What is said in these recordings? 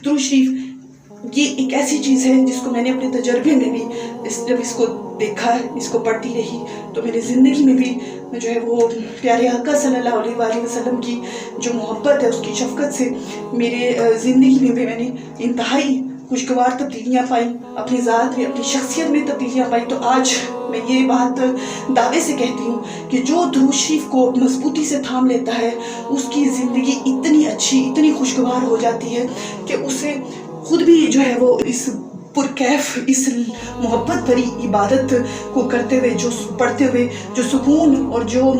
درود شریف یہ ایک ایسی چیز ہے جس کو میں نے اپنے تجربے میں بھی جب اس کو دیکھا، اس کو پڑھتی رہی تو میری زندگی میں بھی جو ہے وہ پیارے آقا صلی اللہ علیہ وآلہ وسلم کی جو محبت ہے، اس کی شفقت سے میرے زندگی میں بھی میں نے انتہائی خوشگوار تبدیلیاں پائیں، اپنی ذات میں، اپنی شخصیت میں تبدیلیاں پائیں۔ تو آج میں یہ بات دعوے سے کہتی ہوں کہ جو درود شریف کو مضبوطی سے تھام لیتا ہے اس کی زندگی اتنی اچھی، اتنی خوشگوار ہو جاتی ہے کہ اسے خود بھی جو ہے وہ اس پرکیف، اس محبت بھری عبادت کو کرتے ہوئے، جو پڑھتے ہوئے جو سکون اور جو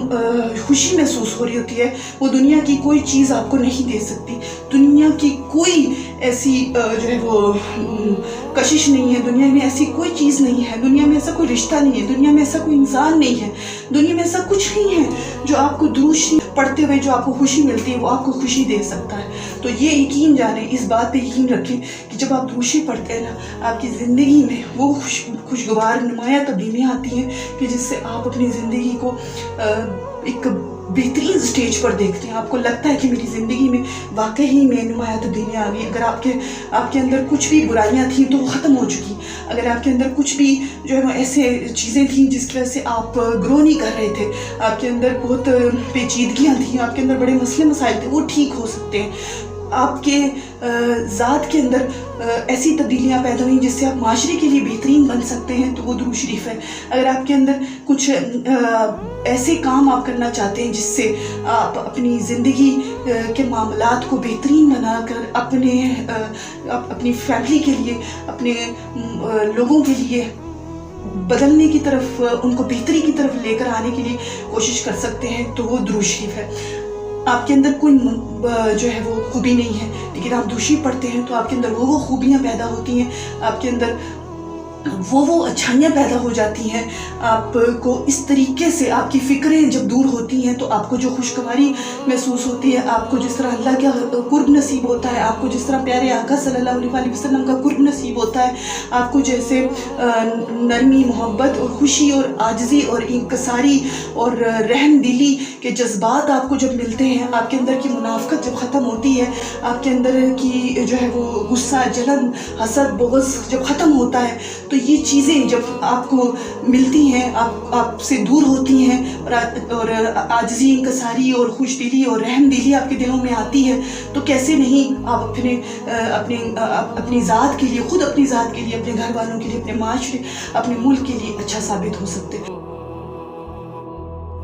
خوشی محسوس ہو رہی ہوتی ہے، وہ دنیا کی کوئی چیز آپ کو نہیں دے سکتی۔ دنیا کی کوئی ایسی جو ہے وہ کشش نہیں ہے، دنیا میں ایسی کوئی چیز نہیں ہے، دنیا میں ایسا کوئی رشتہ نہیں ہے، دنیا میں ایسا کوئی انسان نہیں ہے، دنیا میں ایسا کچھ نہیں ہے جو آپ کو درود شریف پڑھتے ہوئے جو آپ کو خوشی ملتی ہے وہ آپ کو خوشی دے سکتا ہے۔ تو یہ یقین جانیں، اس بات پہ یقین رکھیں کہ جب آپ درود شریف پڑھتے ہیں نا، آپ کی زندگی میں وہ خوشگوار نمایاں تبدیلیاں آتی ہیں کہ جس سے آپ اپنی زندگی کو ایک بہترین سٹیج پر دیکھتے ہیں۔ آپ کو لگتا ہے کہ میری زندگی میں واقعی میں نمایاں تبدیلیاں آ گئی۔ اگر آپ کے اندر کچھ بھی برائیاں تھیں تو وہ ختم ہو چکی، اگر آپ کے اندر کچھ بھی جو ہے وہ ایسے چیزیں تھیں جس کی وجہ سے آپ گرو نہیں کر رہے تھے، آپ کے اندر بہت پیچیدگیاں تھیں، آپ کے اندر بڑے مسئلے مسائل تھے، وہ ٹھیک ہو سکتے ہیں۔ آپ کے ذات کے اندر ایسی تبدیلیاں پیدا ہوئیں جس سے آپ معاشرے کے لیے بہترین بن سکتے ہیں، تو وہ درود شریف ہے۔ اگر آپ کے اندر کچھ ایسے کام آپ کرنا چاہتے ہیں جس سے آپ اپنی زندگی کے معاملات کو بہترین بنا کر اپنی فیملی کے لیے، اپنے لوگوں کے لیے بدلنے کی طرف، ان کو بہتری کی طرف لے کر آنے کے لیے کوشش کر سکتے ہیں، تو وہ درود شریف ہے۔ آپ کے اندر کوئی جو ہے وہ خوبی نہیں ہے، لیکن آپ درود شریف پڑھتے ہیں تو آپ کے اندر وہ خوبیاں پیدا ہوتی ہیں، آپ کے اندر وہ اچھائیاں پیدا ہو جاتی ہیں۔ آپ کو اس طریقے سے آپ کی فکریں جب دور ہوتی ہیں تو آپ کو جو خوشگواری محسوس ہوتی ہے، آپ کو جس طرح اللہ کا قرب نصیب ہوتا ہے، آپ کو جس طرح پیارے آقا صلی اللہ علیہ وآلہ وسلم کا قرب نصیب ہوتا ہے، آپ کو جیسے نرمی، محبت اور خوشی اور عاجزی اور انکساری اور رحم دلی کے جذبات آپ کو جب ملتے ہیں، آپ کے اندر کی منافقت جب ختم ہوتی ہے، آپ کے اندر کی جو ہے وہ غصہ، جلن، حسد، بغض جب ختم ہوتا ہے، تو یہ چیزیں جب آپ کو ملتی ہیں، آپ سے دور ہوتی ہیں، اور عاجزی، انکساری اور خوش دلی اور رحم دلی آپ کے دلوں میں آتی ہے، تو کیسے نہیں آپ اپنی ذات کے لیے، خود اپنی ذات کے لیے، اپنے گھر والوں کے لیے، اپنے معاشرے، اپنے ملک کے لیے اچھا ثابت ہو سکتے ہیں۔